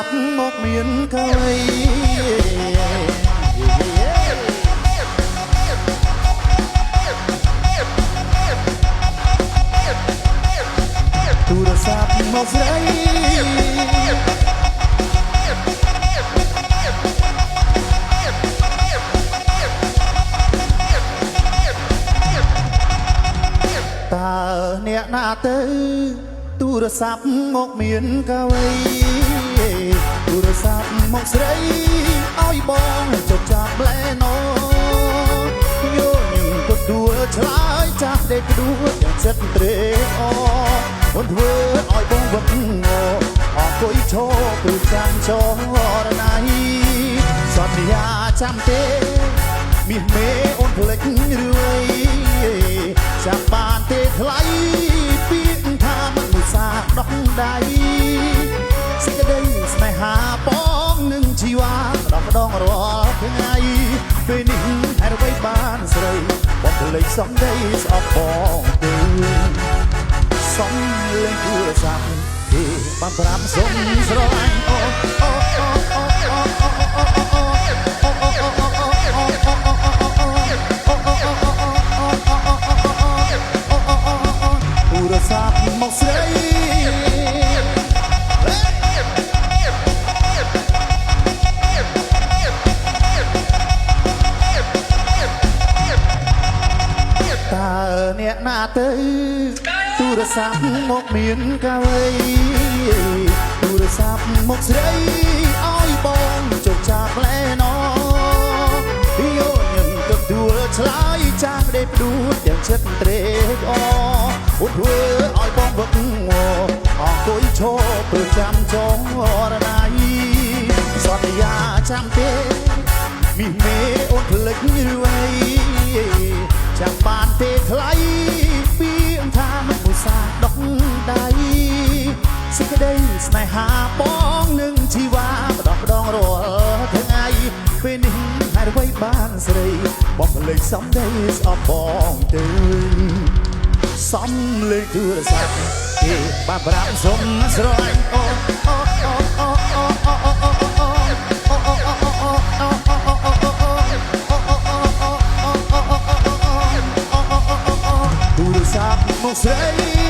ศัพท์មកមានកាវៃទូរស័ព្ទមកស្រីតើអ្នកណាទៅទូរស័ព្ទមកមានកាវៃទូរស័ព្ទមកស្រីឲ្យបងចុចចាប់ប្លែណូយោញឹមក៏ដួលឆ្លើយចាស់ដេកដួលយ៉ាងចិត្តត្រេកអរធ្វើឲ្យបងវឹកងអអង្គុយឈរព្រោះចាំចរណៃសន្យាចាំទេមាសមេអូនផ្លេចរឿយចាំបានទេថ្លៃពាក្យថាមនុស្សសាដោះដៃសេចក្តីស្នេហាបងនឹងជីវ៉ាម្ដងរាល់ថ្ងៃពេលនេះហេតុអ្វីបានស្រីបងផ្លេចសំដីស្អប់បងទៅសំលេងទូរស័ព្ទគេបានប្រាប់សុំស្រឡាញ់អូទូរស័ព្ទមកស្រីតើអ្នកណាទៅទូរស័ព្ទមកមានកាវៃទូរស័ព្ទមកស្រីឲ្យបងចុចចាប់ឡែណោយោញឹមក៏ដួលឆ្លើយចាស់ដេកដួលទាំងចិត្តត្រេកអរធ្វើឲ្យបងវឹកងអង្គុយឈរព្រោះចាំចងរណៃសន្យាចាំទេមីមេអូនផ្លេចរឿយចាំបានទេថ្លៃពីថាមនុស្សសាដោះដៃសេចក្តីស្នេហាបងនឹងជីវ៉ាម្ដងរាល់ថ្ងៃពេលនេះហេតុអ្វីបានស្រីបងផ្លេចសំដីស្អប់បងទៅសំលេងទូរស័ព្ទគេបានប្រាប់សុំស្រឡាញ់អូទូរស័ព្ទមកស្រី